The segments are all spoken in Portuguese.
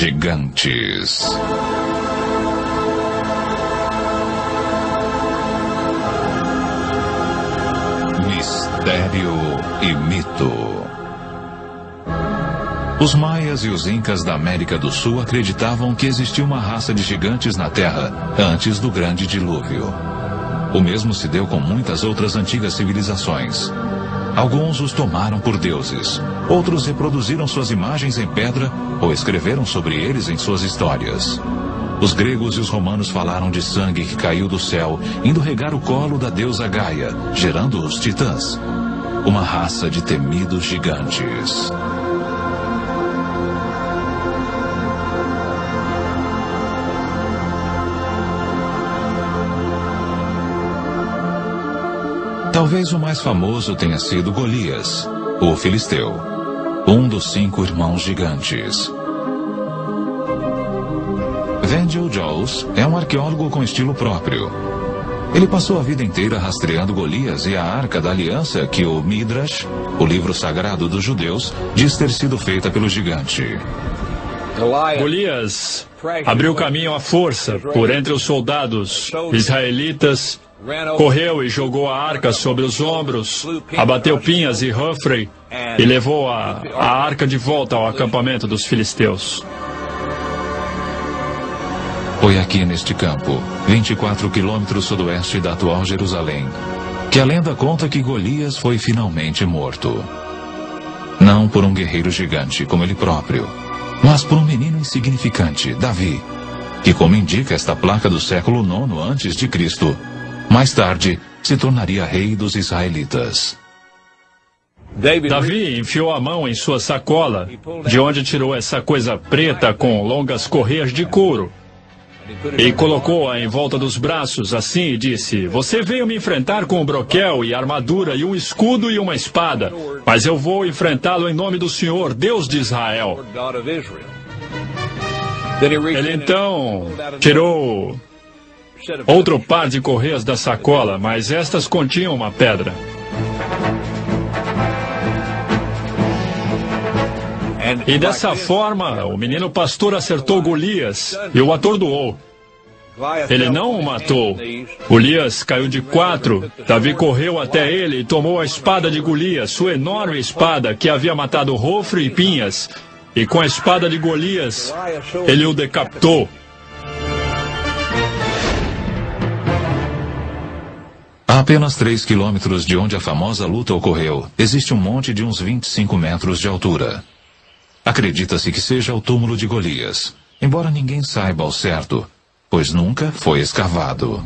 gigantes. Mistério e mito. Os maias e os incas da América do Sul acreditavam que existia uma raça de gigantes na Terra antes do grande dilúvio. O mesmo se deu com muitas outras antigas civilizações. Alguns os tomaram por deuses, outros reproduziram suas imagens em pedra ou escreveram sobre eles em suas histórias. Os gregos e os romanos falaram de sangue que caiu do céu, indo regar o colo da deusa Gaia, gerando os titãs. Uma raça de temidos gigantes. Talvez o mais famoso tenha sido Golias, o filisteu, um dos 5 irmãos gigantes. Vangel Jones é um arqueólogo com estilo próprio. Ele passou a vida inteira rastreando Golias e a Arca da Aliança que o Midrash, o livro sagrado dos judeus, diz ter sido feita pelo gigante. Golias abriu caminho à força por entre os soldados israelitas, correu e jogou a arca sobre os ombros, abateu Pinhas e Humphrey e levou a arca de volta ao acampamento dos filisteus. Foi aqui neste campo, 24 quilômetros sudoeste da atual Jerusalém, que a lenda conta que Golias foi finalmente morto. Não por um guerreiro gigante como ele próprio, mas por um menino insignificante, Davi, que, como indica esta placa do século IX a.C., mais tarde se tornaria rei dos israelitas. Davi enfiou a mão em sua sacola, de onde tirou essa coisa preta com longas correias de couro, e colocou-a em volta dos braços assim e disse: "Você veio me enfrentar com um broquel e armadura e um escudo e uma espada, mas eu vou enfrentá-lo em nome do Senhor, Deus de Israel." Ele então tirou outro par de correias da sacola, mas estas continham uma pedra. E dessa forma, o menino pastor acertou Golias e o atordoou. Ele não o matou. Golias caiu de 4. Davi correu até ele e tomou a espada de Golias, sua enorme espada que havia matado Hofre e Pinhas. E com a espada de Golias, ele o decapitou. A apenas 3 quilômetros de onde a famosa luta ocorreu, existe um monte de uns 25 metros de altura. Acredita-se que seja o túmulo de Golias, embora ninguém saiba ao certo, pois nunca foi escavado.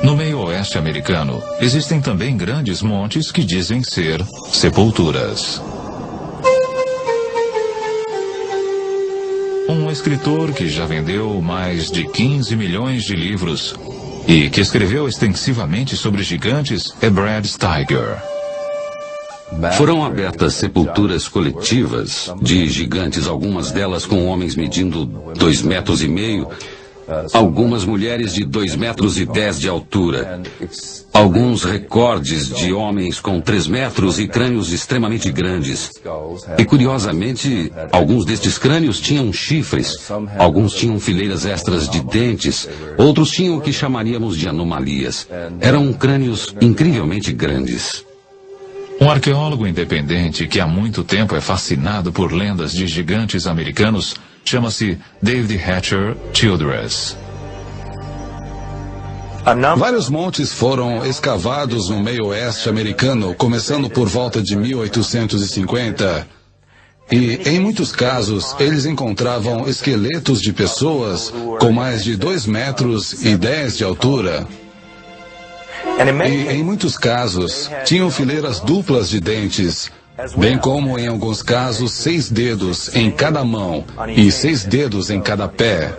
No meio oeste americano, existem também grandes montes que dizem ser sepulturas. Um escritor que já vendeu mais de 15 milhões de livros e que escreveu extensivamente sobre gigantes é Brad Steiger. Foram abertas sepulturas coletivas de gigantes, algumas delas com homens medindo 2,5 metros, algumas mulheres de 2,10 metros de altura, alguns recordes de homens com 3 metros e crânios extremamente grandes. E curiosamente, alguns destes crânios tinham chifres, alguns tinham fileiras extras de dentes, outros tinham o que chamaríamos de anomalias. Eram crânios incrivelmente grandes. Um arqueólogo independente que há muito tempo é fascinado por lendas de gigantes americanos chama-se David Hatcher Childress. Vários montes foram escavados no meio oeste americano, começando por volta de 1850. E, em muitos casos, eles encontravam esqueletos de pessoas com mais de 2,10 metros de altura. E, em muitos casos, tinham fileiras duplas de dentes, bem como, em alguns casos, 6 dedos em cada mão e 6 dedos em cada pé.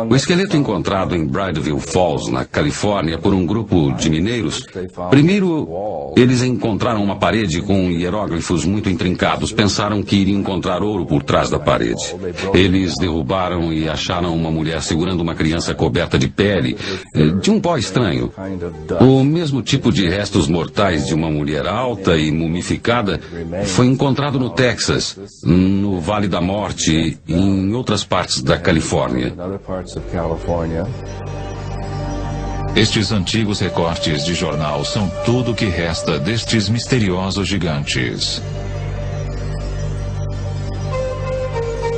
O esqueleto encontrado em Bridgeville Falls, na Califórnia, por um grupo de mineiros, primeiro eles encontraram uma parede com hieróglifos muito intrincados. Pensaram que iriam encontrar ouro por trás da parede. Eles derrubaram e acharam uma mulher segurando uma criança coberta de pele, de um pó estranho. O mesmo tipo de restos mortais de uma mulher alta e mumificada foi encontrado no Texas, no Vale da Morte e em outras partes da Califórnia. Estes antigos recortes de jornal são tudo o que resta destes misteriosos gigantes.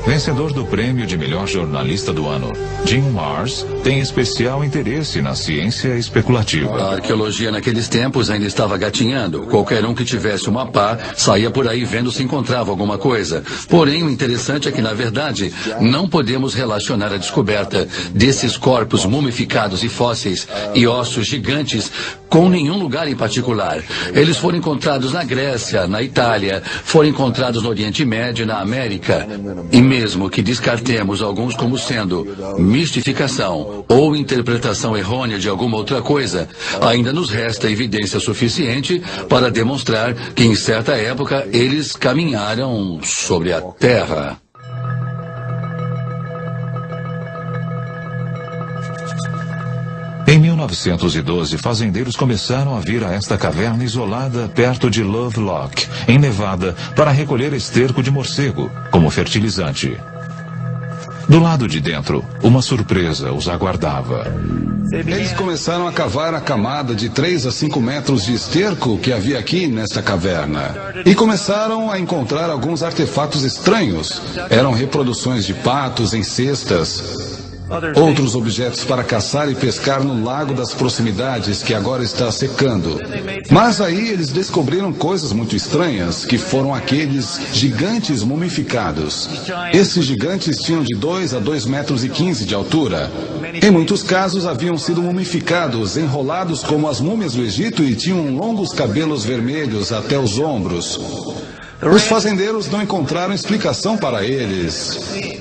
Vencedor do prêmio de melhor jornalista do ano, Jim Marrs tem especial interesse na ciência especulativa. A arqueologia naqueles tempos ainda estava gatinhando. Qualquer um que tivesse uma pá saía por aí vendo se encontrava alguma coisa. Porém, o interessante é que, na verdade, não podemos relacionar a descoberta desses corpos mumificados e fósseis e ossos gigantes com nenhum lugar em particular. Eles foram encontrados na Grécia, na Itália, foram encontrados no Oriente Médio e na América. E mesmo que descartemos alguns como sendo mistificação ou interpretação errônea de alguma outra coisa, ainda nos resta evidência suficiente para demonstrar que em certa época eles caminharam sobre a Terra. Em 1912, fazendeiros começaram a vir a esta caverna isolada perto de Lovelock, em Nevada, para recolher esterco de morcego, como fertilizante. Do lado de dentro, uma surpresa os aguardava. Eles começaram a cavar a camada de 3 a 5 metros de esterco que havia aqui nesta caverna. E começaram a encontrar alguns artefatos estranhos. Eram reproduções de patos em cestas. Outros objetos para caçar e pescar no lago das proximidades, que agora está secando. Mas aí eles descobriram coisas muito estranhas, que foram aqueles gigantes mumificados. Esses gigantes tinham de 2 a 2,15 metros de altura. Em muitos casos haviam sido mumificados, enrolados como as múmias do Egito e tinham longos cabelos vermelhos até os ombros. Os fazendeiros não encontraram explicação para eles.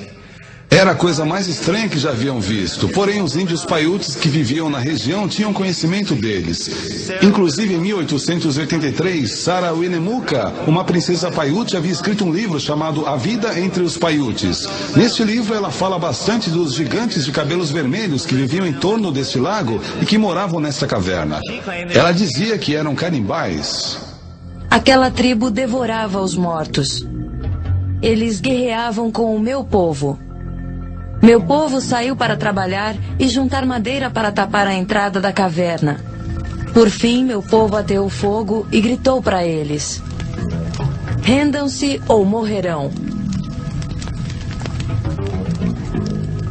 Era a coisa mais estranha que já haviam visto, porém os índios Paiutes que viviam na região tinham conhecimento deles. Inclusive em 1883, Sarah Winnemucca, uma princesa Paiute, havia escrito um livro chamado A Vida entre os Paiutes. Neste livro ela fala bastante dos gigantes de cabelos vermelhos que viviam em torno deste lago e que moravam nesta caverna. Ela dizia que eram canibais. Aquela tribo devorava os mortos. Eles guerreavam com o meu povo. Meu povo saiu para trabalhar e juntar madeira para tapar a entrada da caverna. Por fim, meu povo ateou fogo e gritou para eles: rendam-se ou morrerão.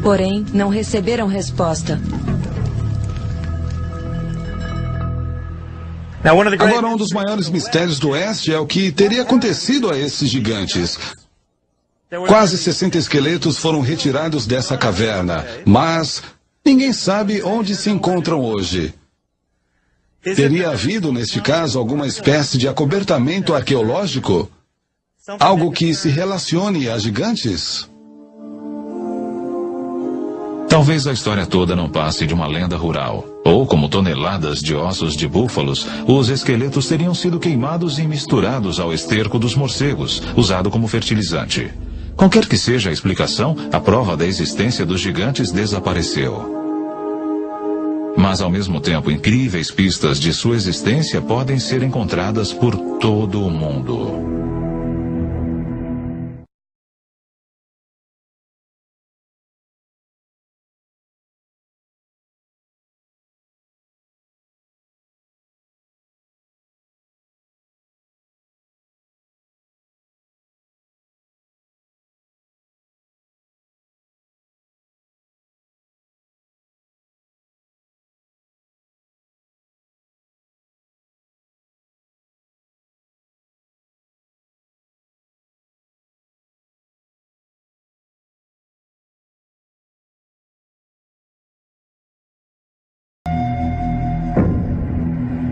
Porém, não receberam resposta. Agora, um dos maiores mistérios do Oeste é o que teria acontecido a esses gigantes. Quase 60 esqueletos foram retirados dessa caverna, mas ninguém sabe onde se encontram hoje. Teria havido, neste caso, alguma espécie de acobertamento arqueológico? Algo que se relacione a gigantes? Talvez a história toda não passe de uma lenda rural. Ou, como toneladas de ossos de búfalos, os esqueletos teriam sido queimados e misturados ao esterco dos morcegos, usado como fertilizante. Qualquer que seja a explicação, a prova da existência dos gigantes desapareceu. Mas, ao mesmo tempo, incríveis pistas de sua existência podem ser encontradas por todo o mundo.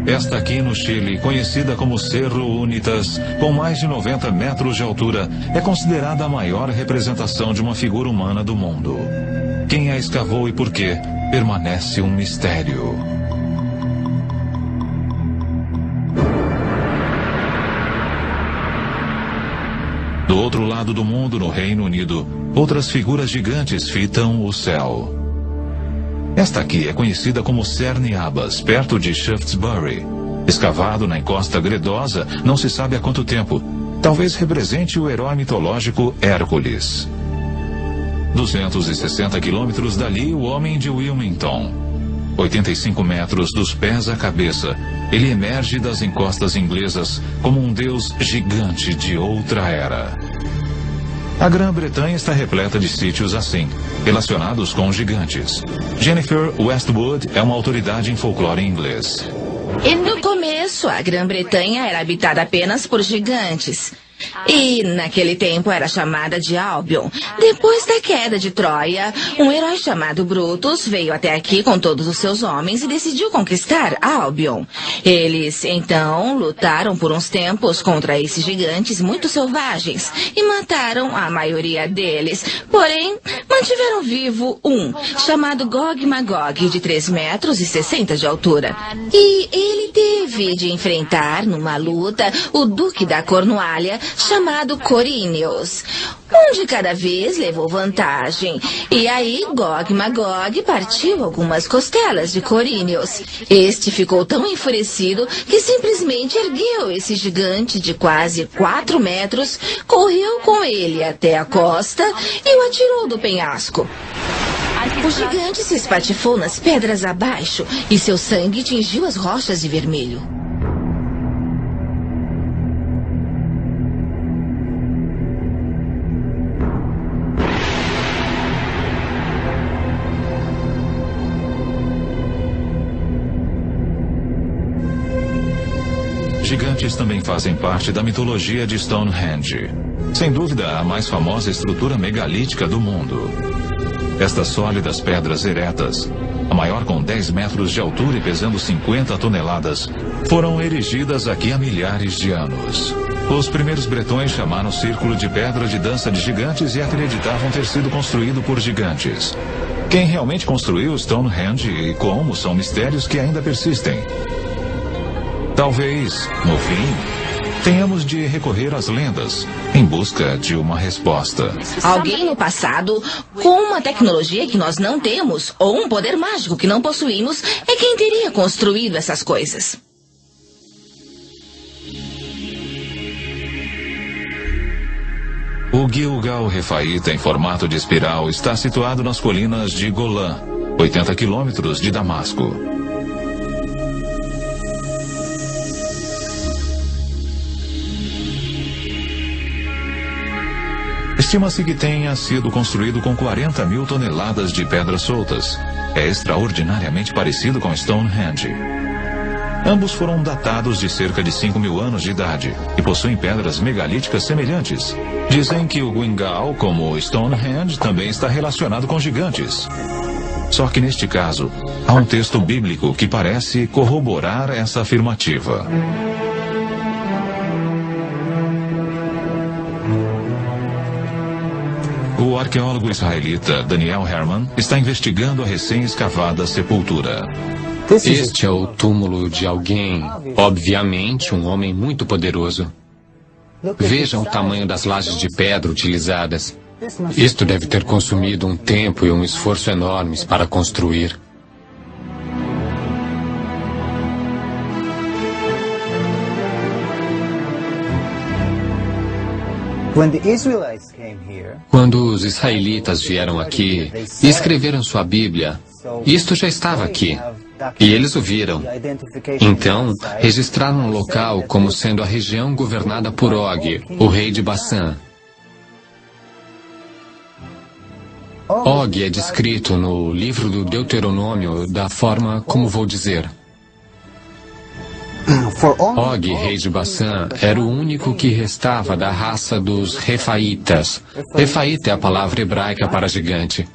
Esta aqui no Chile, conhecida como Cerro Unitas, com mais de 90 metros de altura, é considerada a maior representação de uma figura humana do mundo. Quem a escavou e por quê permanece um mistério. Do outro lado do mundo, no Reino Unido, outras figuras gigantes fitam o céu. Esta aqui é conhecida como Cerne Abbas, perto de Shaftesbury. Escavado na encosta gredosa, não se sabe há quanto tempo. Talvez represente o herói mitológico Hércules. 260 quilômetros dali, o homem de Wilmington. 85 metros dos pés à cabeça, ele emerge das encostas inglesas como um deus gigante de outra era. A Grã-Bretanha está repleta de sítios assim, relacionados com gigantes. Jennifer Westwood é uma autoridade em folclore inglês. E no começo, a Grã-Bretanha era habitada apenas por gigantes. E naquele tempo era chamada de Albion. Depois da queda de Troia, um herói chamado Brutus veio até aqui com todos os seus homens e decidiu conquistar Albion. Eles, então, lutaram por uns tempos contra esses gigantes muito selvagens e mataram a maioria deles. Porém, mantiveram vivo um, chamado Gog Magog, de 3,60 metros de altura. E ele teve de enfrentar, numa luta, o Duque da Cornualha, chamado Corinius. Um de cada vez levou vantagem. E aí, Gog Magog partiu algumas costelas de Corinius. Este ficou tão enfurecido que simplesmente ergueu esse gigante de quase 4 metros, correu com ele até a costa e o atirou do penhasco. O gigante se espatifou nas pedras abaixo e seu sangue tingiu as rochas de vermelho. Gigantes também fazem parte da mitologia de Stonehenge. Sem dúvida, a mais famosa estrutura megalítica do mundo. Estas sólidas pedras eretas, a maior com 10 metros de altura e pesando 50 toneladas, foram erigidas aqui há milhares de anos. Os primeiros bretões chamaram o círculo de pedra de dança de gigantes e acreditavam ter sido construído por gigantes. Quem realmente construiu Stonehenge e como são mistérios que ainda persistem. Talvez, no fim, tenhamos de recorrer às lendas em busca de uma resposta. Alguém no passado, com uma tecnologia que nós não temos, ou um poder mágico que não possuímos, é quem teria construído essas coisas. O Gilgal Refaíta, em formato de espiral, está situado nas colinas de Golã, 80 quilômetros de Damasco. Estima-se que tenha sido construído com 40 mil toneladas de pedras soltas. É extraordinariamente parecido com Stonehenge. Ambos foram datados de cerca de 5.000 anos de idade e possuem pedras megalíticas semelhantes. Dizem que o Gilgal, como o Stonehenge, também está relacionado com gigantes. Só que neste caso, há um texto bíblico que parece corroborar essa afirmativa. O arqueólogo israelita Daniel Herman está investigando a recém-escavada sepultura. Este é o túmulo de alguém, obviamente um homem muito poderoso. Vejam o tamanho das lajes de pedra utilizadas. Isto deve ter consumido um tempo e um esforço enormes para construir. Quando os israelitas vieram aqui e escreveram sua Bíblia, isto já estava aqui. E eles o viram. Então, registraram o local como sendo a região governada por Og, o rei de Bassã. Og é descrito no livro do Deuteronômio da forma como vou dizer. Og, rei de Bassã, era o único que restava da raça dos Refaítas. Refaíta é a palavra hebraica para gigante.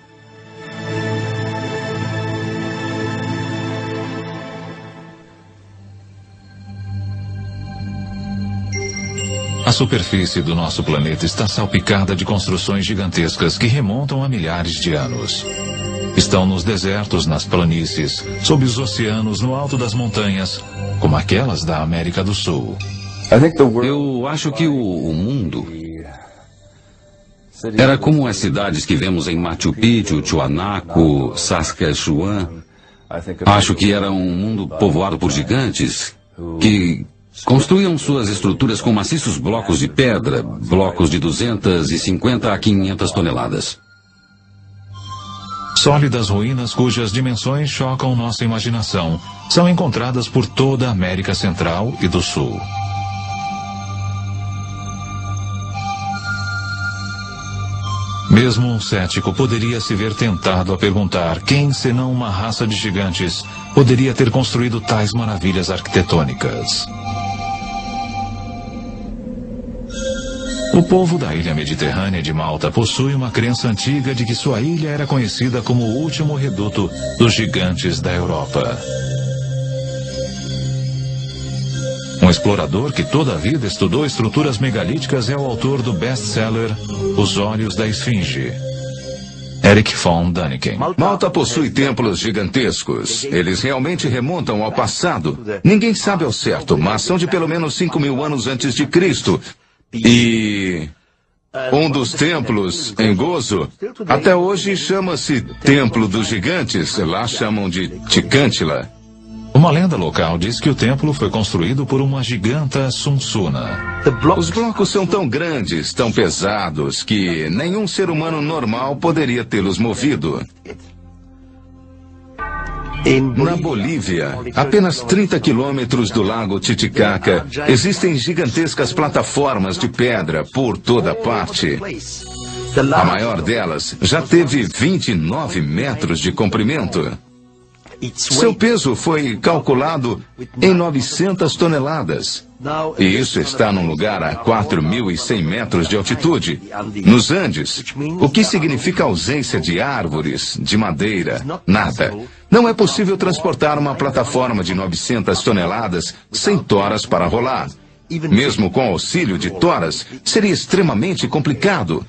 A superfície do nosso planeta está salpicada de construções gigantescas que remontam a milhares de anos. Estão nos desertos, nas planícies, sob os oceanos, no alto das montanhas, como aquelas da América do Sul. Eu acho que o mundo era como as cidades que vemos em Machu Picchu, Tiwanaku, Saskatchewan. Acho que era um mundo povoado por gigantes que construíam suas estruturas com maciços blocos de pedra, blocos de 250 a 500 toneladas. Sólidas ruínas cujas dimensões chocam nossa imaginação são encontradas por toda a América Central e do Sul. Mesmo um cético poderia se ver tentado a perguntar quem, senão uma raça de gigantes, poderia ter construído tais maravilhas arquitetônicas. O povo da ilha mediterrânea de Malta possui uma crença antiga de que sua ilha era conhecida como o último reduto dos gigantes da Europa. Um explorador que toda a vida estudou estruturas megalíticas é o autor do best-seller Os Olhos da Esfinge, Erich von Däniken. Malta possui templos gigantescos. Eles realmente remontam ao passado. Ninguém sabe ao certo, mas são de pelo menos 5.000 anos antes de Cristo. E um dos templos, em Gozo, até hoje chama-se Templo dos Gigantes. Lá chamam de Ticântila. Uma lenda local diz que o templo foi construído por uma giganta Sunsuna. Os blocos são tão grandes, tão pesados, que nenhum ser humano normal poderia tê-los movido. Na Bolívia, apenas 30 quilômetros do lago Titicaca, existem gigantescas plataformas de pedra por toda parte. A maior delas já teve 29 metros de comprimento. Seu peso foi calculado em 900 toneladas. E isso está num lugar a 4.100 metros de altitude, nos Andes, o que significa ausência de árvores, de madeira, nada. Não é possível transportar uma plataforma de 900 toneladas sem toras para rolar. Mesmo com auxílio de toras, seria extremamente complicado.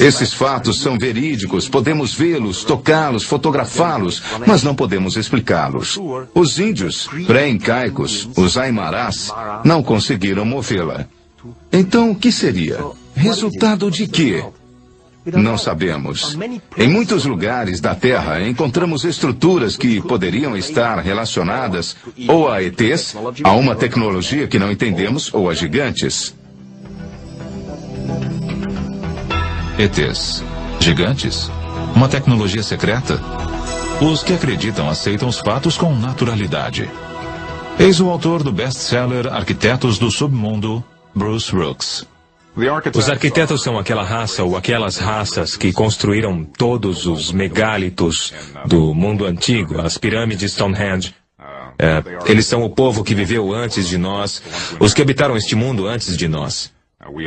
Esses fatos são verídicos, podemos vê-los, tocá-los, fotografá-los, mas não podemos explicá-los. Os índios pré-incaicos, os aimarás, não conseguiram movê-la. Então, o que seria? Resultado de quê? Não sabemos. Em muitos lugares da Terra encontramos estruturas que poderiam estar relacionadas ou a ETs, a uma tecnologia que não entendemos, ou a gigantes. ETs. Gigantes? Uma tecnologia secreta? Os que acreditam aceitam os fatos com naturalidade. Eis o autor do best-seller Arquitetos do Submundo, Bruce Brooks. Os arquitetos são aquela raça ou aquelas raças que construíram todos os megálitos do mundo antigo, as pirâmides Stonehenge. Eles são o povo que viveu antes de nós, os que habitaram este mundo antes de nós.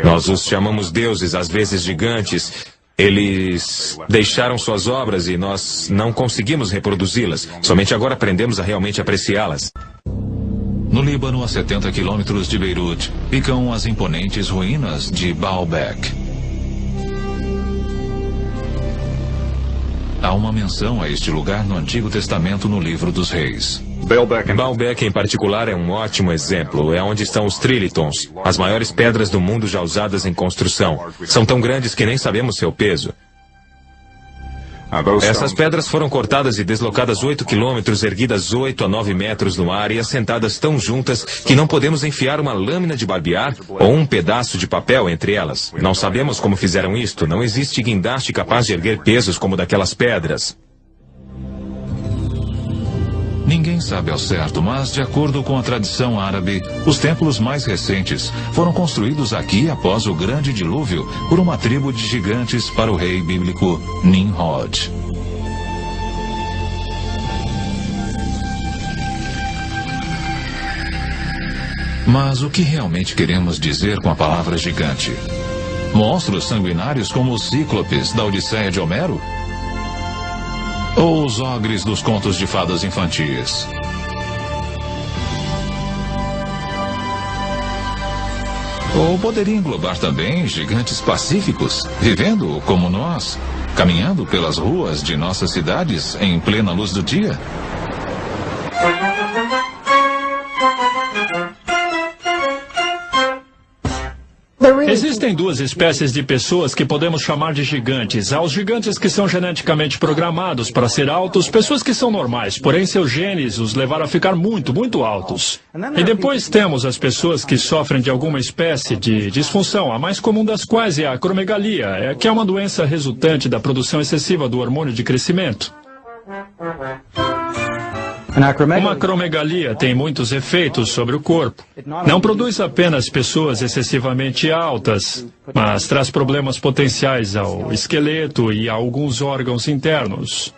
Nós os chamamos deuses, às vezes gigantes. Eles deixaram suas obras e nós não conseguimos reproduzi-las. Somente agora aprendemos a realmente apreciá-las. No Líbano, a 70 quilômetros de Beirute, ficam as imponentes ruínas de Baalbek. Há uma menção a este lugar no Antigo Testamento no Livro dos Reis. Baalbek, em particular, é um ótimo exemplo. É onde estão os trilitons, as maiores pedras do mundo já usadas em construção. São tão grandes que nem sabemos seu peso. Essas pedras foram cortadas e deslocadas 8 quilômetros, erguidas 8 a 9 metros no ar e assentadas tão juntas que não podemos enfiar uma lâmina de barbear ou um pedaço de papel entre elas. Não sabemos como fizeram isto. Não existe guindaste capaz de erguer pesos como daquelas pedras. Ninguém sabe ao certo, mas, de acordo com a tradição árabe, os templos mais recentes foram construídos aqui após o grande dilúvio por uma tribo de gigantes para o rei bíblico Nimrod. Mas o que realmente queremos dizer com a palavra gigante? Monstros sanguinários como os cíclopes da Odisseia de Homero? Ou os ogres dos contos de fadas infantis? Ou poderia englobar também gigantes pacíficos, vivendo como nós, caminhando pelas ruas de nossas cidades em plena luz do dia? Existem duas espécies de pessoas que podemos chamar de gigantes. Há os gigantes que são geneticamente programados para ser altos, pessoas que são normais, porém seus genes os levaram a ficar muito, muito altos. E depois temos as pessoas que sofrem de alguma espécie de disfunção, a mais comum das quais é a acromegalia, que é uma doença resultante da produção excessiva do hormônio de crescimento. Uma acromegalia tem muitos efeitos sobre o corpo. Não produz apenas pessoas excessivamente altas, mas traz problemas potenciais ao esqueleto e a alguns órgãos internos.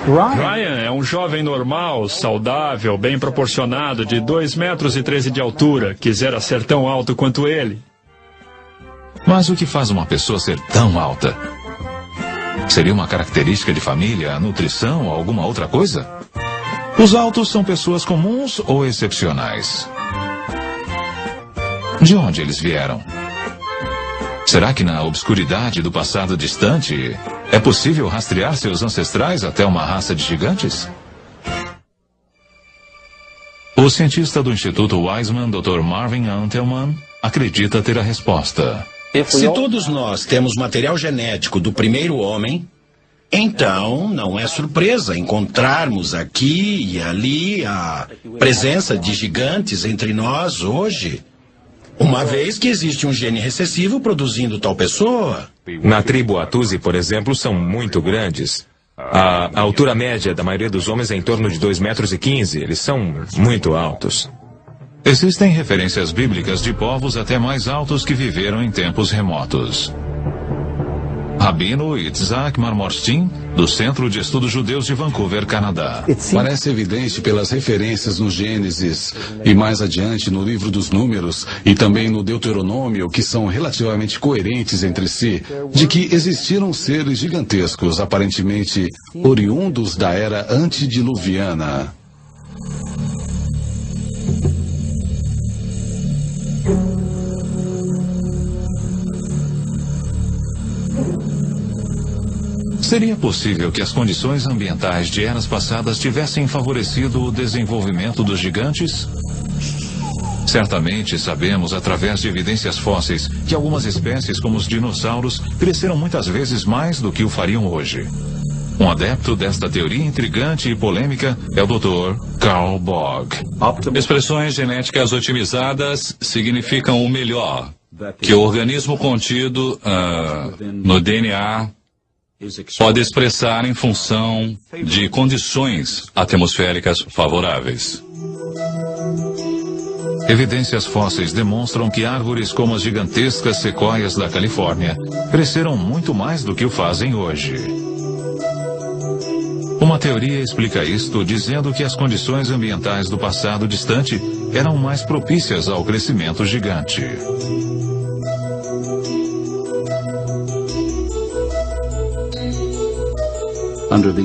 Ryan é um jovem normal, saudável, bem proporcionado, de 2,13 metros de altura. Quisera ser tão alto quanto ele. Mas o que faz uma pessoa ser tão alta? Seria uma característica de família, nutrição ou alguma outra coisa? Os altos são pessoas comuns ou excepcionais? De onde eles vieram? Será que na obscuridade do passado distante é possível rastrear seus ancestrais até uma raça de gigantes? O cientista do Instituto Weizmann, Dr. Marvin Antelman, acredita ter a resposta. Se todos nós temos material genético do primeiro homem, então não é surpresa encontrarmos aqui e ali a presença de gigantes entre nós hoje. Uma vez que existe um gene recessivo produzindo tal pessoa. Na tribo Atusi, por exemplo, são muito grandes. A altura média da maioria dos homens é em torno de 2,15 metros. Eles são muito altos. Existem referências bíblicas de povos até mais altos que viveram em tempos remotos. Rabino Itzhak Marmorstein, do Centro de Estudos Judeus de Vancouver, Canadá. Parece evidente pelas referências no Gênesis e mais adiante no livro dos Números e também no Deuteronômio, que são relativamente coerentes entre si, de que existiram seres gigantescos, aparentemente oriundos da era antediluviana. Seria possível que as condições ambientais de eras passadas tivessem favorecido o desenvolvimento dos gigantes? Certamente sabemos, através de evidências fósseis, que algumas espécies, como os dinossauros, cresceram muitas vezes mais do que o fariam hoje. Um adepto desta teoria intrigante e polêmica é o Dr. Carl Bogg. Expressões genéticas otimizadas significam o melhor, que o organismo contido no DNA pode expressar em função de condições atmosféricas favoráveis. Evidências fósseis demonstram que árvores como as gigantescas sequoias da Califórnia cresceram muito mais do que o fazem hoje. Uma teoria explica isto dizendo que as condições ambientais do passado distante eram mais propícias ao crescimento gigante.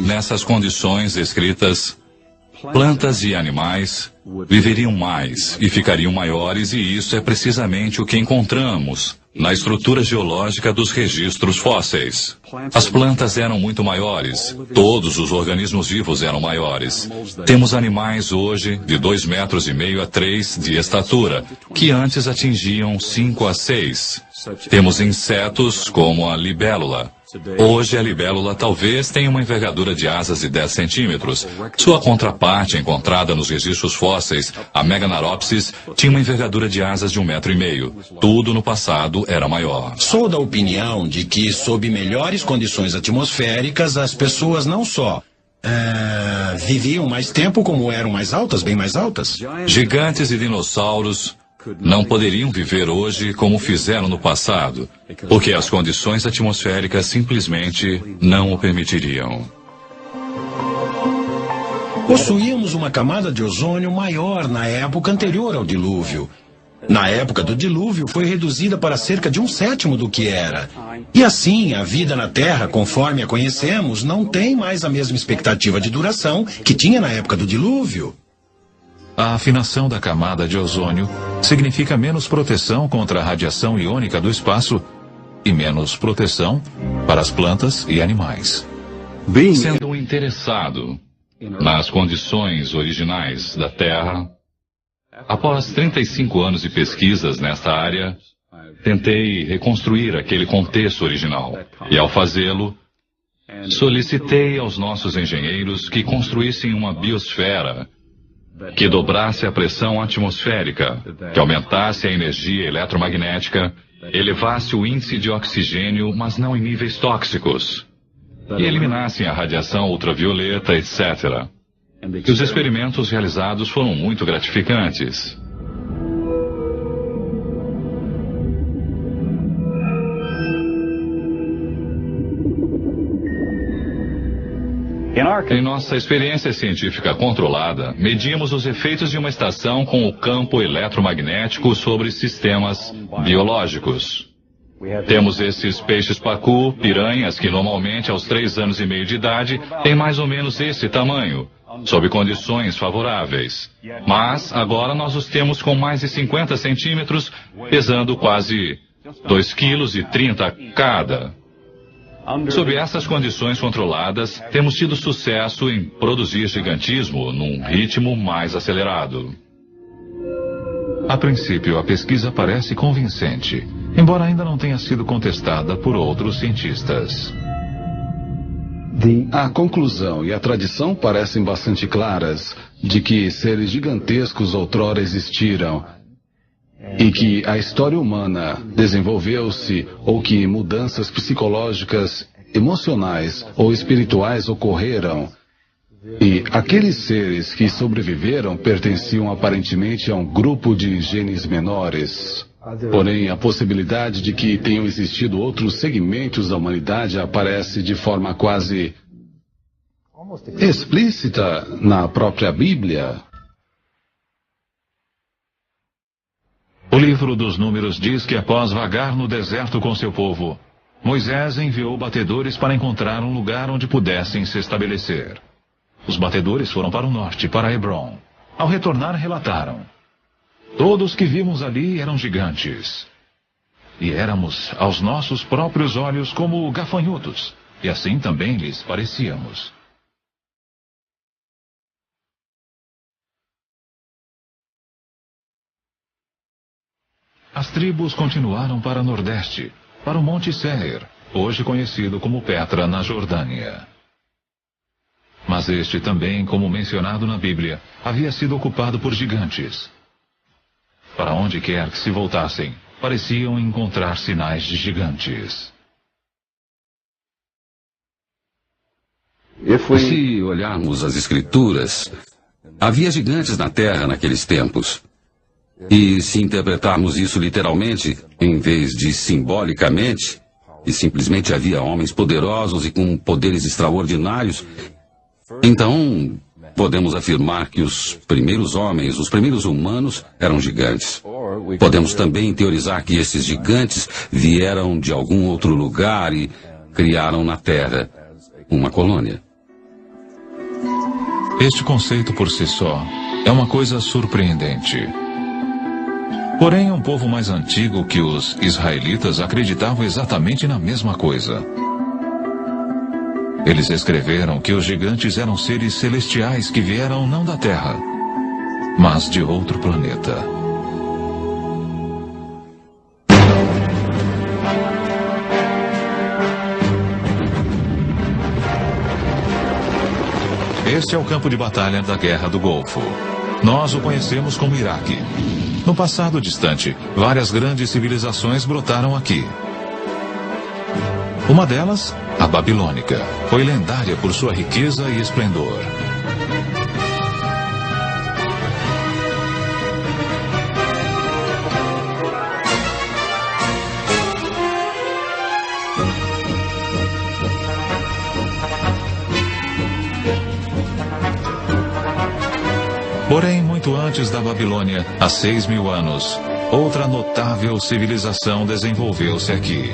Nessas condições descritas, plantas e animais viveriam mais e ficariam maiores, e isso é precisamente o que encontramos na estrutura geológica dos registros fósseis. As plantas eram muito maiores, todos os organismos vivos eram maiores. Temos animais hoje de 2,5 metros a 3 de estatura, que antes atingiam 5 a 6. Temos insetos como a libélula. Hoje a libélula talvez tenha uma envergadura de asas de 10 centímetros. Sua contraparte encontrada nos registros fósseis, a Meganaropsis, tinha uma envergadura de asas de 1,5 metros. Tudo no passado era maior. Sou da opinião de que, sob melhores condições atmosféricas, as pessoas não só viviam mais tempo, como eram mais altas, bem mais altas. Gigantes e dinossauros não poderiam viver hoje como fizeram no passado, porque as condições atmosféricas simplesmente não o permitiriam. Possuíamos uma camada de ozônio maior na época anterior ao dilúvio. Na época do dilúvio, foi reduzida para cerca de 1/7 do que era. E assim, a vida na Terra, conforme a conhecemos, não tem mais a mesma expectativa de duração que tinha na época do dilúvio. A afinação da camada de ozônio significa menos proteção contra a radiação iônica do espaço e menos proteção para as plantas e animais. Sendo interessado nas condições originais da Terra, após 35 anos de pesquisas nesta área, tentei reconstruir aquele contexto original. E ao fazê-lo, solicitei aos nossos engenheiros que construíssem uma biosfera que dobrasse a pressão atmosférica, que aumentasse a energia eletromagnética, elevasse o índice de oxigênio, mas não em níveis tóxicos, e eliminassem a radiação ultravioleta, etc. E os experimentos realizados foram muito gratificantes. Em nossa experiência científica controlada, medimos os efeitos de uma estação com o campo eletromagnético sobre sistemas biológicos. Temos esses peixes pacu, piranhas, que normalmente aos 3 anos e meio de idade têm mais ou menos esse tamanho, sob condições favoráveis. Mas agora nós os temos com mais de 50 centímetros, pesando quase 2,30 kg cada. Sob essas condições controladas, temos tido sucesso em produzir gigantismo num ritmo mais acelerado. A princípio, a pesquisa parece convincente, embora ainda não tenha sido contestada por outros cientistas. A conclusão e a tradição parecem bastante claras de que seres gigantescos outrora existiram e que a história humana desenvolveu-se ou que mudanças psicológicas, emocionais ou espirituais ocorreram. E aqueles seres que sobreviveram pertenciam aparentemente a um grupo de genes menores. Porém, a possibilidade de que tenham existido outros segmentos da humanidade aparece de forma quase explícita na própria Bíblia. O livro dos Números diz que após vagar no deserto com seu povo, Moisés enviou batedores para encontrar um lugar onde pudessem se estabelecer. Os batedores foram para o norte, para Hebrom. Ao retornar, relataram: todos que vimos ali eram gigantes. E éramos, aos nossos próprios olhos, como gafanhotos, e assim também lhes parecíamos. As tribos continuaram para Nordeste, para o Monte Seir, hoje conhecido como Petra, na Jordânia. Mas este também, como mencionado na Bíblia, havia sido ocupado por gigantes. Para onde quer que se voltassem, pareciam encontrar sinais de gigantes. Se olharmos as Escrituras, havia gigantes na Terra naqueles tempos. E se interpretarmos isso literalmente, em vez de simbolicamente, e simplesmente havia homens poderosos e com poderes extraordinários, então podemos afirmar que os primeiros homens, os primeiros humanos, eram gigantes. Podemos também teorizar que esses gigantes vieram de algum outro lugar e criaram na Terra uma colônia. Este conceito por si só é uma coisa surpreendente. Porém, um povo mais antigo que os israelitas acreditavam exatamente na mesma coisa. Eles escreveram que os gigantes eram seres celestiais que vieram não da Terra, mas de outro planeta. Este é o campo de batalha da Guerra do Golfo. Nós o conhecemos como Iraque. No passado distante, várias grandes civilizações brotaram aqui. Uma delas, a babilônica, foi lendária por sua riqueza e esplendor. Porém, muito antes da Babilônia, há 6.000 anos, outra notável civilização desenvolveu-se aqui.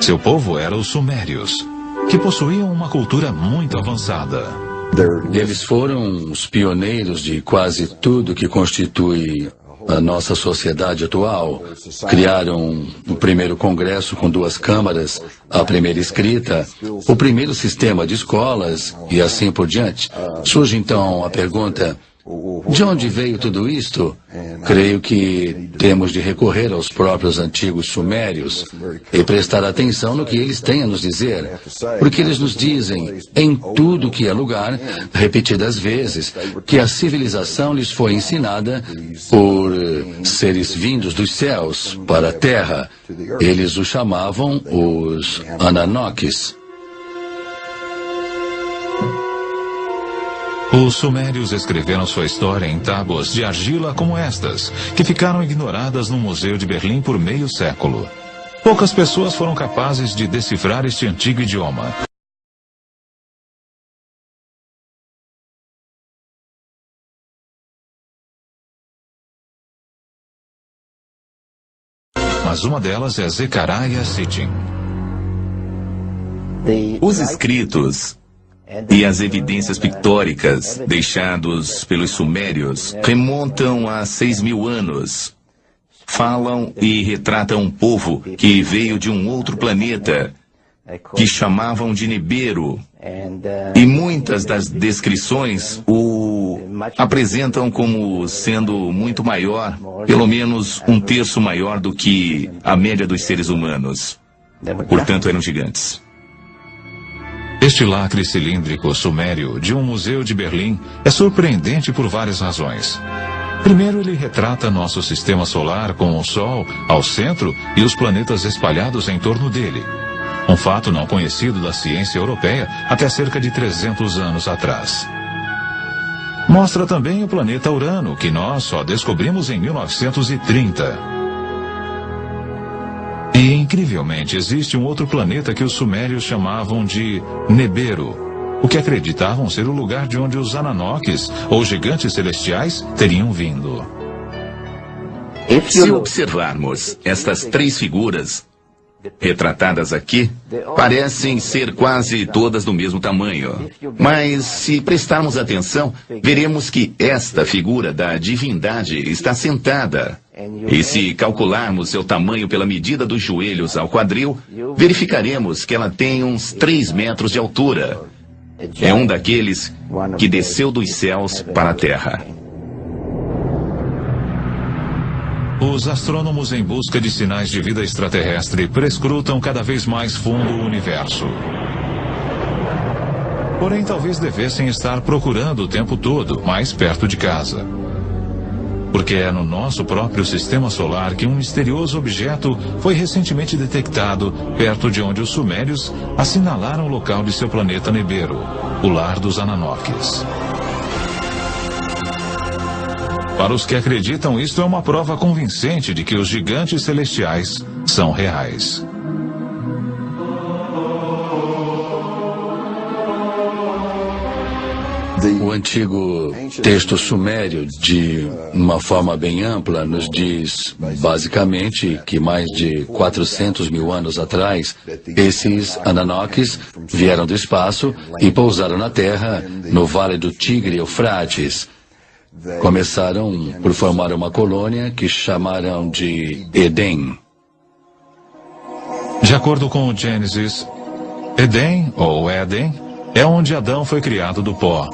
Seu povo era os Sumérios, que possuíam uma cultura muito avançada. Eles foram os pioneiros de quase tudo que constitui a nossa sociedade atual. Criaram o primeiro congresso com 2 câmaras, a primeira escrita, o primeiro sistema de escolas e assim por diante. Surge então a pergunta: de onde veio tudo isto? Creio que temos de recorrer aos próprios antigos sumérios e prestar atenção no que eles têm a nos dizer, porque eles nos dizem, em tudo que é lugar, repetidas vezes, que a civilização lhes foi ensinada por seres vindos dos céus para a terra. Eles os chamavam os Ananokes. Os sumérios escreveram sua história em tábuas de argila como estas, que ficaram ignoradas no Museu de Berlim por meio século. Poucas pessoas foram capazes de decifrar este antigo idioma. Mas uma delas é Zecharia Sitchin. Os escritos e as evidências pictóricas deixados pelos sumérios remontam a 6.000 anos. Falam e retratam um povo que veio de um outro planeta, que chamavam de Nibiru. E muitas das descrições o apresentam como sendo muito maior, pelo menos 1/3 maior do que a média dos seres humanos. Portanto, eram gigantes. Este lacre cilíndrico sumério de um museu de Berlim é surpreendente por várias razões. Primeiro, ele retrata nosso sistema solar com o Sol ao centro e os planetas espalhados em torno dele. Um fato não conhecido da ciência europeia até cerca de 300 anos atrás. Mostra também o planeta Urano, que nós só descobrimos em 1930. E, incrivelmente, existe um outro planeta que os sumérios chamavam de Nibiru, o que acreditavam ser o lugar de onde os Ananokes, ou gigantes celestiais, teriam vindo. Se observarmos estas 3 figuras retratadas aqui, parecem ser quase todas do mesmo tamanho. Mas, se prestarmos atenção, veremos que esta figura da divindade está sentada. E se calcularmos seu tamanho pela medida dos joelhos ao quadril, verificaremos que ela tem uns 3 metros de altura. É um daqueles que desceu dos céus para a terra. Os astrônomos em busca de sinais de vida extraterrestre prescrutam cada vez mais fundo o universo. Porém, talvez devessem estar procurando o tempo todo, mais perto de casa. Porque é no nosso próprio sistema solar que um misterioso objeto foi recentemente detectado perto de onde os sumérios assinalaram o local de seu planeta Nibiru, o lar dos Ananokes. Para os que acreditam, isto é uma prova convincente de que os gigantes celestiais são reais. O antigo texto sumério, de uma forma bem ampla, nos diz, basicamente, que mais de 400 mil anos atrás, esses Ananokes vieram do espaço e pousaram na Terra, no Vale do Tigre e Eufrates. Começaram por formar uma colônia que chamaram de Éden. De acordo com o Gênesis, Éden, ou Éden, é onde Adão foi criado do pó,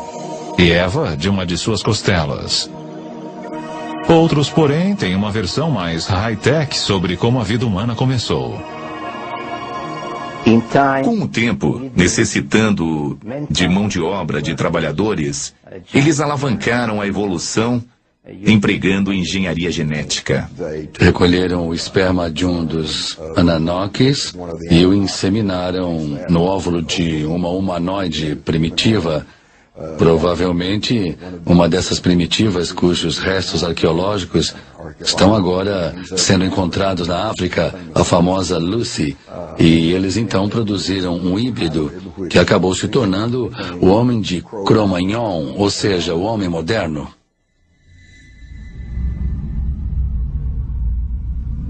e Eva de uma de suas costelas. Outros, porém, têm uma versão mais high-tech sobre como a vida humana começou. Com o tempo, necessitando de mão de obra de trabalhadores, eles alavancaram a evolução empregando engenharia genética. Recolheram o esperma de um dos Ananokes e o inseminaram no óvulo de uma humanoide primitiva. Provavelmente uma dessas primitivas cujos restos arqueológicos estão agora sendo encontrados na África, a famosa Lucy, e eles então produziram um híbrido que acabou se tornando o homem de Cro-Magnon, ou seja, o homem moderno.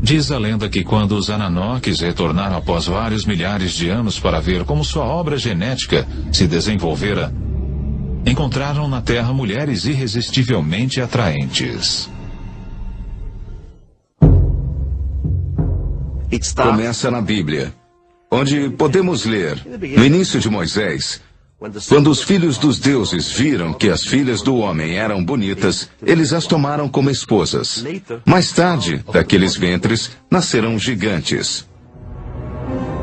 Diz a lenda que quando os Ananoques retornaram após vários milhares de anos para ver como sua obra genética se desenvolvera, encontraram na Terra mulheres irresistivelmente atraentes. Começa na Bíblia, onde podemos ler, no início de Moisés, quando os filhos dos deuses viram que as filhas do homem eram bonitas, eles as tomaram como esposas. Mais tarde, daqueles ventres, nasceram gigantes.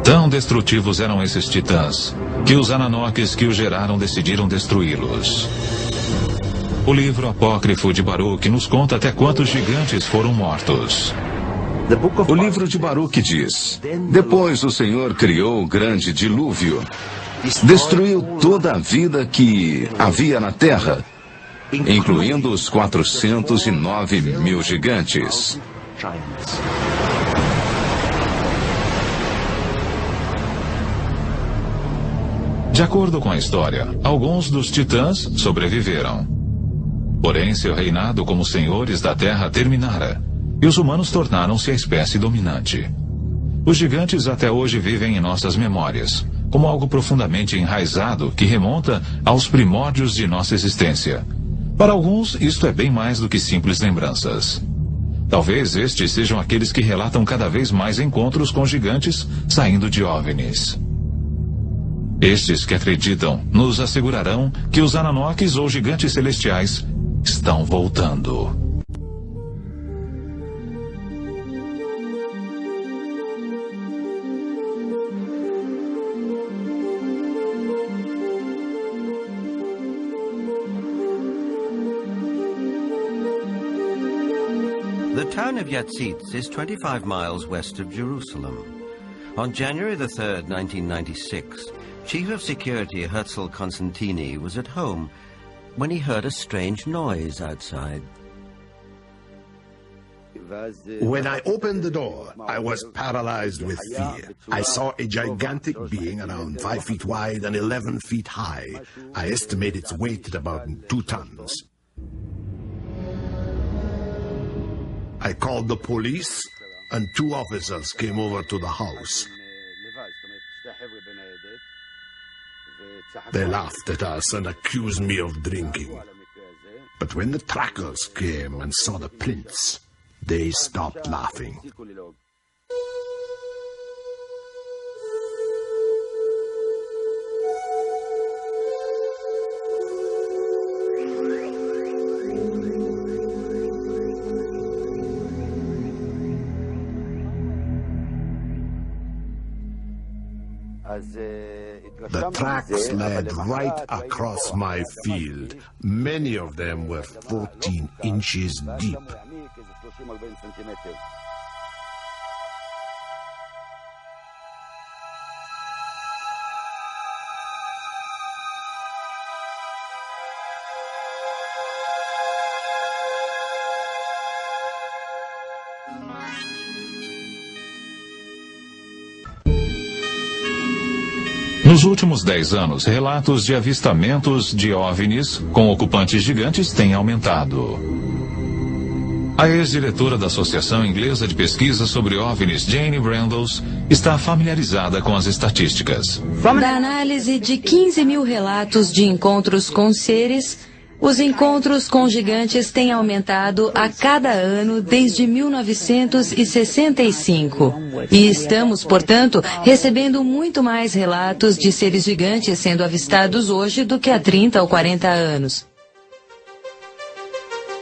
Tão destrutivos eram esses titãs, que os Ananoques que os geraram decidiram destruí-los. O livro apócrifo de Baruque nos conta até quantos gigantes foram mortos. O livro de Baruque diz: depois o Senhor criou o grande dilúvio, destruiu toda a vida que havia na terra, incluindo os 409 mil gigantes. De acordo com a história, alguns dos titãs sobreviveram. Porém, seu reinado como senhores da terra terminara, e os humanos tornaram-se a espécie dominante. Os gigantes até hoje vivem em nossas memórias, como algo profundamente enraizado que remonta aos primórdios de nossa existência. Para alguns, isto é bem mais do que simples lembranças. Talvez estes sejam aqueles que relatam cada vez mais encontros com gigantes saindo de OVNIs. Estes que acreditam nos assegurarão que os Ananoques ou gigantes celestiais estão voltando. The town of Yatzitz is 25 miles west of Jerusalem. On January the 3rd, 1996, Chief of Security Herzl Constantini was at home when he heard a strange noise outside. When I opened the door, I was paralyzed with fear. I saw a gigantic being around 5 feet wide and 11 feet high. I estimate its weight at about 2 tons. I called the police, and 2 officers came over to the house. They laughed at us and accused me of drinking. But when the trackers came and saw the prints, they stopped laughing. The tracks led right across my field. Many of them were 14 inches deep. Nos últimos 10 anos, relatos de avistamentos de OVNIs com ocupantes gigantes têm aumentado. A ex-diretora da Associação Inglesa de Pesquisa sobre OVNIs, Jane Brandles, está familiarizada com as estatísticas. Da análise de 15 mil relatos de encontros com seres, os encontros com gigantes têm aumentado a cada ano desde 1965. E estamos, portanto, recebendo muito mais relatos de seres gigantes sendo avistados hoje do que há 30 ou 40 anos.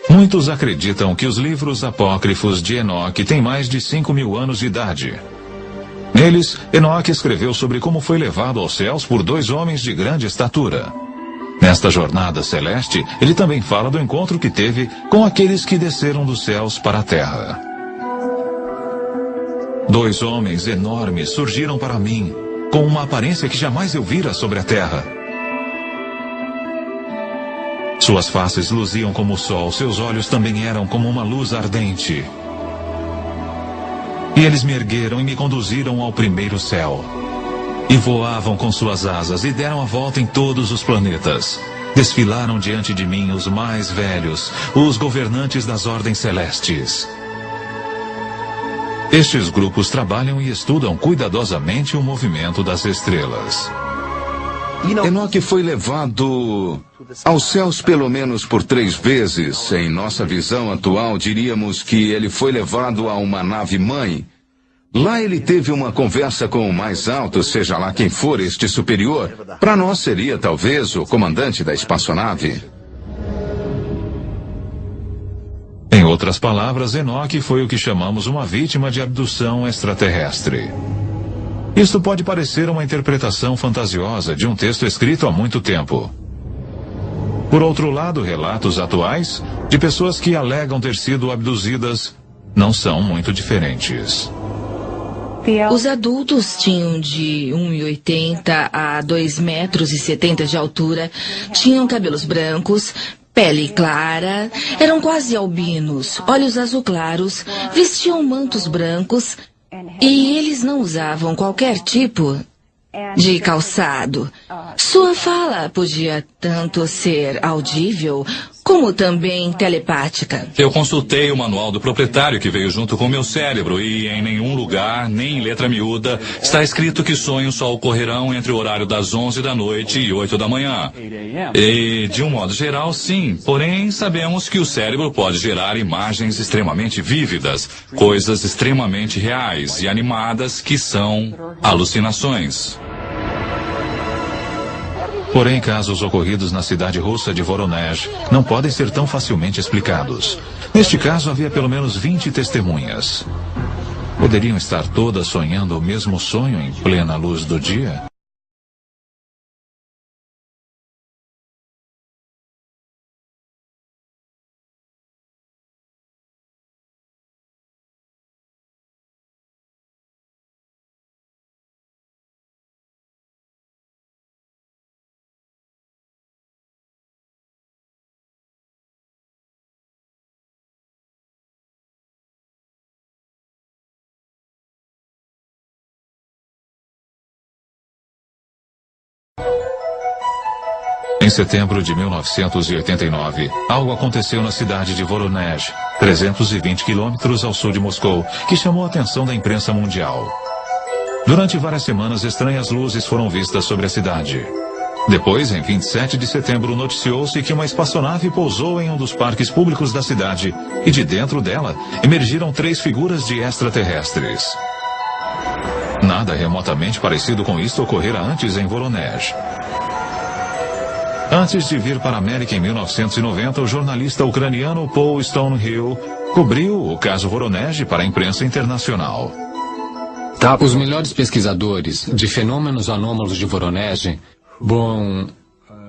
Muitos acreditam que os livros apócrifos de Enoque têm mais de 5.000 anos de idade. Neles, Enoque escreveu sobre como foi levado aos céus por 2 homens de grande estatura. Nesta jornada celeste, ele também fala do encontro que teve com aqueles que desceram dos céus para a terra. 2 homens enormes surgiram para mim, com uma aparência que jamais eu vira sobre a terra. Suas faces luziam como o sol, seus olhos também eram como uma luz ardente. E eles me ergueram e me conduziram ao primeiro céu. E voavam com suas asas e deram a volta em todos os planetas. Desfilaram diante de mim os mais velhos, os governantes das ordens celestes. Estes grupos trabalham e estudam cuidadosamente o movimento das estrelas. Enoque foi levado aos céus pelo menos por 3 vezes. Em nossa visão atual, diríamos que ele foi levado a uma nave-mãe. Lá ele teve uma conversa com o mais alto, seja lá quem for este superior. Para nós seria talvez o comandante da espaçonave. Em outras palavras, Enoque foi o que chamamos uma vítima de abdução extraterrestre. Isto pode parecer uma interpretação fantasiosa de um texto escrito há muito tempo. Por outro lado, relatos atuais de pessoas que alegam ter sido abduzidas não são muito diferentes. Os adultos tinham de 1,80 a 2,70 metros de altura, tinham cabelos brancos, pele clara, eram quase albinos, olhos azul claros, vestiam mantos brancos e eles não usavam qualquer tipo de calçado. Sua fala podia tanto ser audível como também telepática. Eu consultei o manual do proprietário que veio junto com meu cérebro e em nenhum lugar, nem em letra miúda, está escrito que sonhos só ocorrerão entre o horário das 11 da noite e 8 da manhã. E, de um modo geral, sim. Porém, sabemos que o cérebro pode gerar imagens extremamente vívidas, coisas extremamente reais e animadas que são alucinações. Porém, casos ocorridos na cidade russa de Voronezh não podem ser tão facilmente explicados. Neste caso, havia pelo menos 20 testemunhas. Poderiam estar todas sonhando o mesmo sonho em plena luz do dia? Em setembro de 1989, algo aconteceu na cidade de Voronezh, 320 quilômetros ao sul de Moscou, que chamou a atenção da imprensa mundial. Durante várias semanas, estranhas luzes foram vistas sobre a cidade. Depois, em 27 de setembro, noticiou-se que uma espaçonave pousou em um dos parques públicos da cidade e de dentro dela emergiram 3 figuras de extraterrestres. Nada remotamente parecido com isto ocorrera antes em Voronezh. Antes de vir para a América em 1990, o jornalista ucraniano Paul Stonehill cobriu o caso Voronezh para a imprensa internacional. Os melhores pesquisadores de fenômenos anômalos de Voronezh,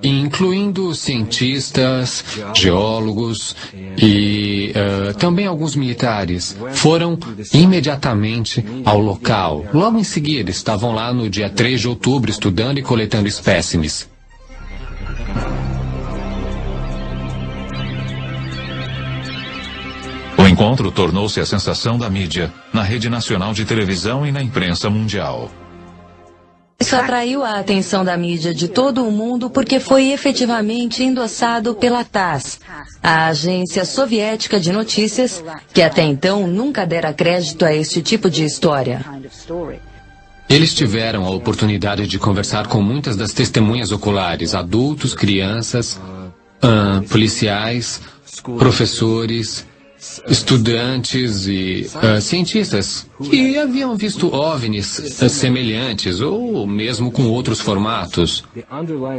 incluindo cientistas, geólogos e também alguns militares, foram imediatamente ao local. Logo em seguida, estavam lá no dia 3 de outubro estudando e coletando espécimes. O encontro tornou-se a sensação da mídia, na rede nacional de televisão e na imprensa mundial. Isso atraiu a atenção da mídia de todo o mundo porque foi efetivamente endossado pela TASS, a agência soviética de notícias, que até então nunca dera crédito a este tipo de história. Eles tiveram a oportunidade de conversar com muitas das testemunhas oculares, adultos, crianças, policiais, professores, estudantes e cientistas que haviam visto OVNIs semelhantes ou mesmo com outros formatos.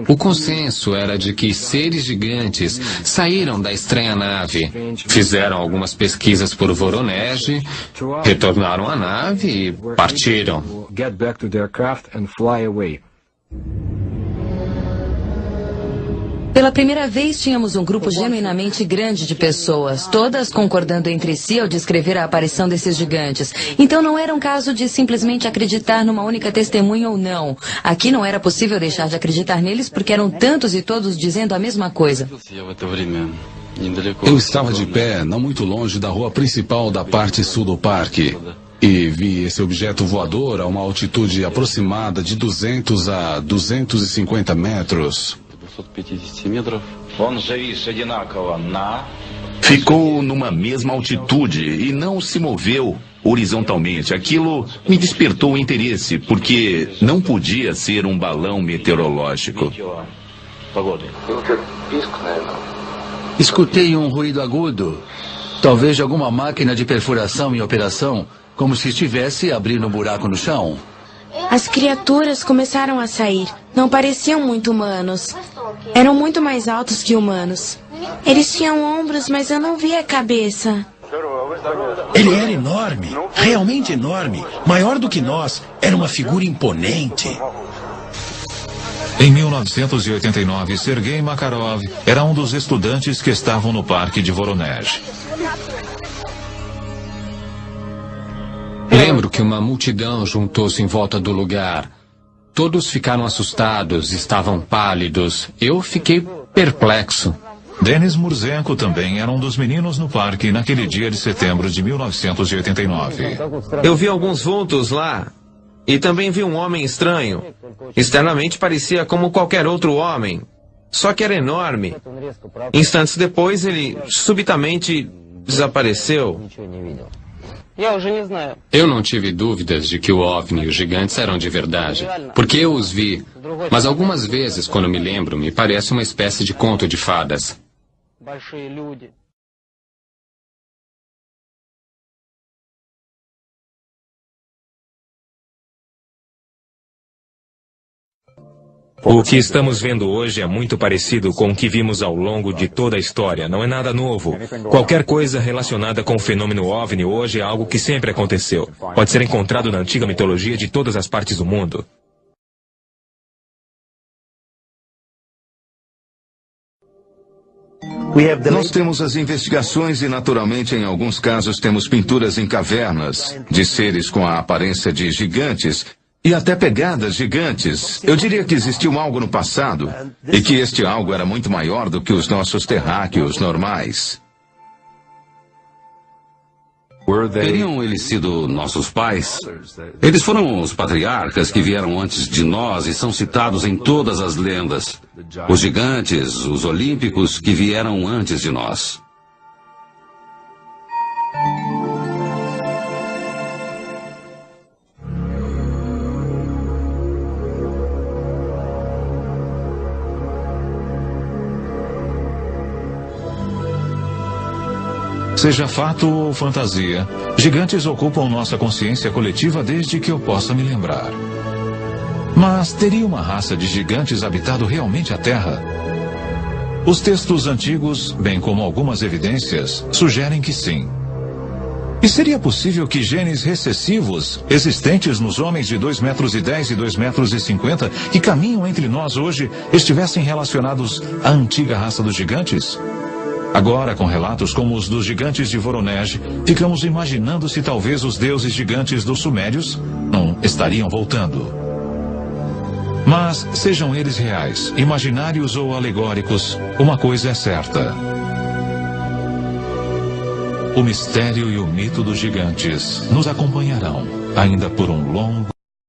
O consenso era de que seres gigantes saíram da estranha nave, fizeram algumas pesquisas por Voronezh, retornaram à nave e partiram. Pela primeira vez, tínhamos um grupo genuinamente grande de pessoas, todas concordando entre si ao descrever a aparição desses gigantes. Então não era um caso de simplesmente acreditar numa única testemunha ou não. Aqui não era possível deixar de acreditar neles porque eram tantos e todos dizendo a mesma coisa. Eu estava de pé, não muito longe da rua principal da parte sul do parque, e vi esse objeto voador a uma altitude aproximada de 200 a 250 metros. Ficou numa mesma altitude e não se moveu. horizontalmente. Aquilo me despertou o interesse, porque não podia ser um balão meteorológico. Escutei um ruído agudo. Talvez de alguma máquina de perfuração em operação, como se estivesse abrindo um buraco no chão. As criaturas começaram a sair. Não pareciam muito humanos. Eram muito mais altos que humanos. Eles tinham ombros, mas eu não via a cabeça. Ele era enorme, realmente enorme, maior do que nós. Era uma figura imponente. Em 1989, Sergei Makarov era um dos estudantes que estavam no parque de Voronezh. Lembro que uma multidão juntou-se em volta do lugar. Todos ficaram assustados, estavam pálidos. Eu fiquei perplexo. Denis Murzenko também era um dos meninos no parque naquele dia de setembro de 1989. Eu vi alguns vultos lá. E também vi um homem estranho. Externamente parecia como qualquer outro homem. Só que era enorme. Instantes depois, ele subitamente desapareceu. Eu não tive dúvidas de que o OVNI e os gigantes eram de verdade, porque eu os vi. Mas algumas vezes, quando me lembro, me parece uma espécie de conto de fadas. O que estamos vendo hoje é muito parecido com o que vimos ao longo de toda a história. Não é nada novo. Qualquer coisa relacionada com o fenômeno OVNI hoje é algo que sempre aconteceu. Pode ser encontrado na antiga mitologia de todas as partes do mundo. Nós temos as investigações e, naturalmente, em alguns casos, temos pinturas em cavernas de seres com a aparência de gigantes e até pegadas gigantes. Eu diria que existiu algo no passado e que este algo era muito maior do que os nossos terráqueos normais. Teriam eles sido nossos pais? Eles foram os patriarcas que vieram antes de nós e são citados em todas as lendas. Os gigantes, os olímpicos que vieram antes de nós. Seja fato ou fantasia, gigantes ocupam nossa consciência coletiva desde que eu possa me lembrar. Mas teria uma raça de gigantes habitado realmente a Terra? Os textos antigos, bem como algumas evidências, sugerem que sim. E seria possível que genes recessivos, existentes nos homens de 2,10 metros e 2,50 metros que caminham entre nós hoje, estivessem relacionados à antiga raça dos gigantes? Agora, com relatos como os dos gigantes de Voronezh, ficamos imaginando se talvez os deuses gigantes dos sumérios não estariam voltando. Mas, sejam eles reais, imaginários ou alegóricos, uma coisa é certa. O mistério e o mito dos gigantes nos acompanharão ainda por um longo